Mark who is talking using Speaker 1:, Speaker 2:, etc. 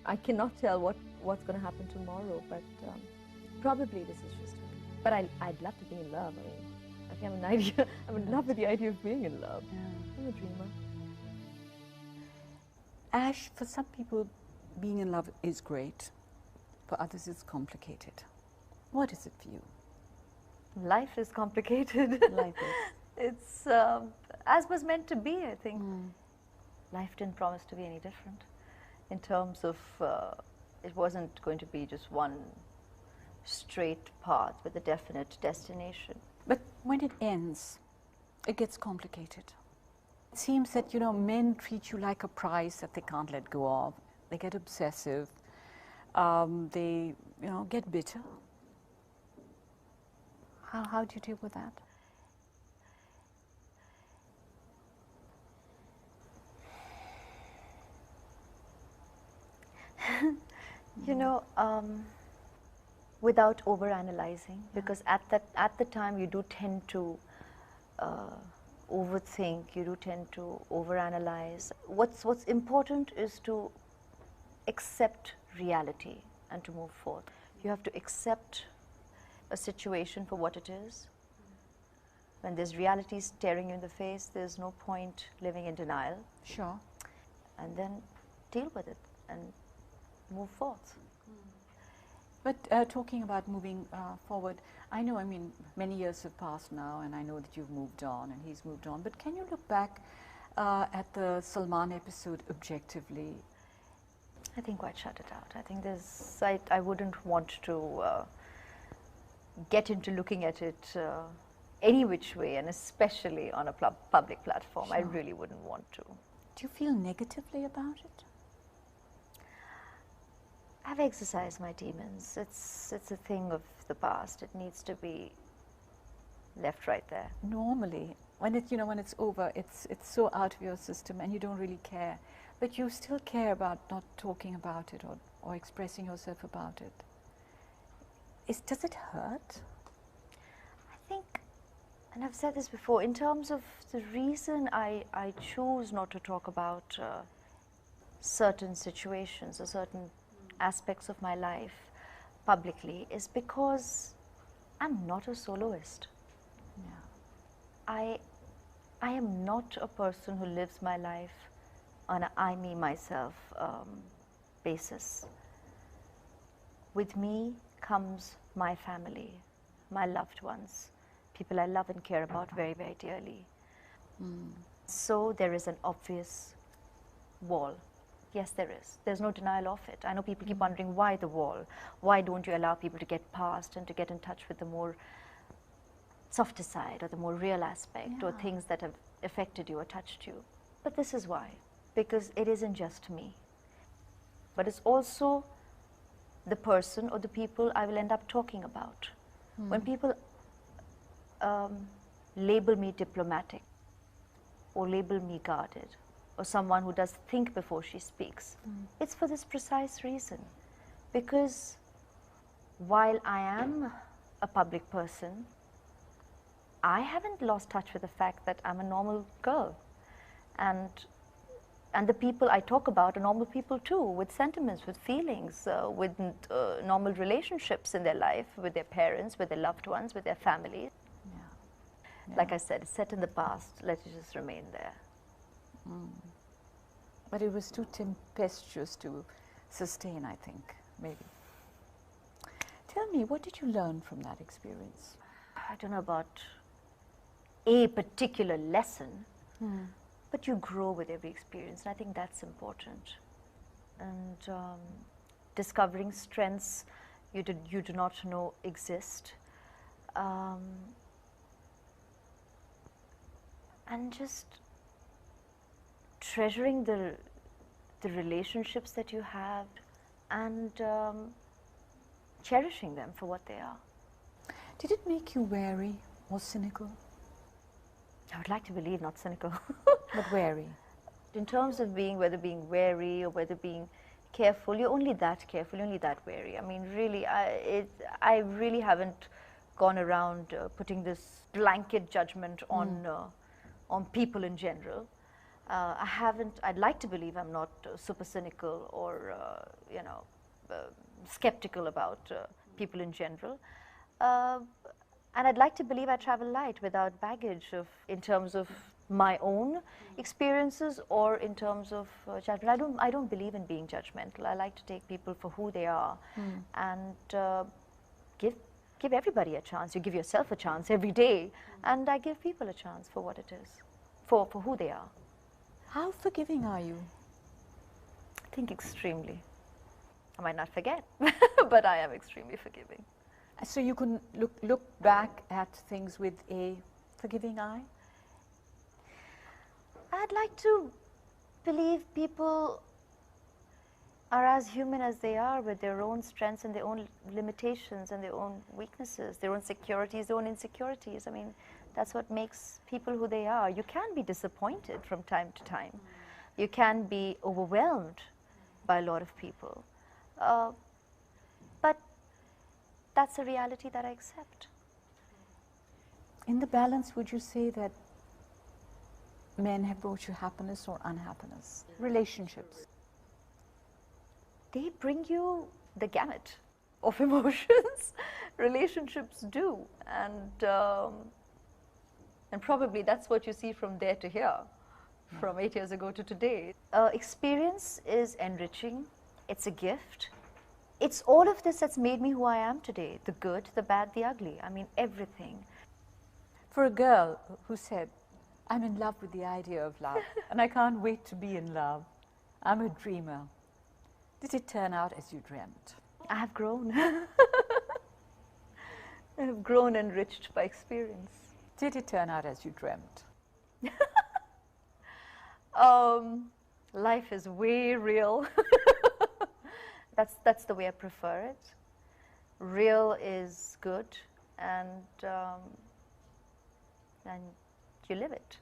Speaker 1: I cannot tell what's going to happen tomorrow, but probably this is just it. But I'd love to be in love. I mean, I think I'm an idea. I'm in love with the idea of being in love.
Speaker 2: Yeah.
Speaker 1: I'm a dreamer.
Speaker 2: Ash, for some people, being in love is great. For others, it's complicated. What is it for you?
Speaker 3: Life is complicated.
Speaker 2: Life is.
Speaker 3: It's as was meant to be, I think. Life didn't promise to be any different in terms of it wasn't going to be just one straight path with a definite destination.
Speaker 2: But when it ends, it gets complicated. It seems that, you know, men treat you like a prize that they can't let go of. They get obsessive. They, you know, get bitter. How do you deal with that?
Speaker 3: You know, without overanalyzing, because at the time you do tend to overthink, you do tend to overanalyze. What's important is to accept reality and to move forth. You have to accept a situation for what it is. When there's reality staring you in the face, there's no point living in denial.
Speaker 2: Sure.
Speaker 3: And then deal with it and move forth.
Speaker 2: But talking about moving forward, I know, I mean, many years have passed now, and I know that you've moved on and he's moved on. But can you look back at the Salman episode objectively?
Speaker 3: I think I'd shut it out. I think there's, I wouldn't want to get into looking at it any which way, and especially on a public platform.
Speaker 2: Sure.
Speaker 3: I really wouldn't want to.
Speaker 2: Do you feel negatively about it?
Speaker 3: I've exercised my demons. It's a thing of the past. It needs to be left right there.
Speaker 2: Normally, when it, you know, when it's over, it's so out of your system and you don't really care. But you still care about not talking about it or expressing yourself about it. Does it hurt?
Speaker 3: I think, and I've said this before, in terms of the reason I choose not to talk about certain situations or certain aspects of my life publicly is because I'm not a soloist.
Speaker 2: Yeah.
Speaker 3: I am not a person who lives my life on a I, me, myself basis. With me comes my family, my loved ones, people I love and care about very, very dearly. So there is an obvious wall. Yes, there is. There's no denial of it. I know people keep wondering why the wall. Why don't you allow people to get past and to get in touch with the more softer side or the more real aspect or things that have affected you or touched you? But this is why. Because it isn't just me. But it's also the person or the people I will end up talking about. When people label me diplomatic or label me guarded, or someone who does think before she speaks, it's for this precise reason. Because while I am a public person, I haven't lost touch with the fact that I'm a normal girl. And the people I talk about are normal people too, with sentiments, with feelings, with normal relationships in their life, with their parents, with their loved ones, with their families.
Speaker 2: Yeah.
Speaker 3: Like I said, it's set in the past, let it just remain there.
Speaker 2: But it was too tempestuous to sustain, I think, maybe. Tell me, what did you learn from that experience?
Speaker 3: I don't know about a particular lesson, but you grow with every experience, and I think that's important. And discovering strengths you do not know exist, and just treasuring the relationships that you have and cherishing them for what they are.
Speaker 2: Did it make you wary or cynical?
Speaker 3: I would like to believe not cynical.
Speaker 2: But wary.
Speaker 3: In terms of whether being wary or whether being careful, you're only that careful, you're only that wary. I mean, really, I really haven't gone around putting this blanket judgment on people in general. I'd like to believe I'm not super cynical or, skeptical about people in general. And I'd like to believe I travel light without baggage in terms of my own experiences or in terms of judgment. I don't believe in being judgmental. I like to take people for who they are and give everybody a chance. You give yourself a chance every day, and I give people a chance for what it is, for who they are.
Speaker 2: How forgiving are you?
Speaker 3: I think extremely. I might not forget, but I am extremely forgiving.
Speaker 2: So you can look back at things with a forgiving eye?
Speaker 3: I'd like to believe people are as human as they are, with their own strengths and their own limitations and their own weaknesses, their own securities, their own insecurities. I mean, that's what makes people who they are. You can be disappointed from time to time. You can be overwhelmed by a lot of people. But that's a reality that I accept.
Speaker 2: In the balance, would you say that men have brought you happiness or unhappiness? Relationships.
Speaker 3: They bring you the gamut of emotions. Relationships do, and probably that's what you see from there to here, from 8 years ago to today. Experience is enriching. It's a gift. It's all of this that's made me who I am today. The good, the bad, the ugly. I mean, everything.
Speaker 2: For a girl who said, I'm in love with the idea of love and I can't wait to be in love. I'm a dreamer. Did it turn out as you dreamt?
Speaker 3: I have grown. I have grown enriched by experience.
Speaker 2: Did it turn out as you dreamt?
Speaker 3: Life is way real. That's the way I prefer it. Real is good, and you live it.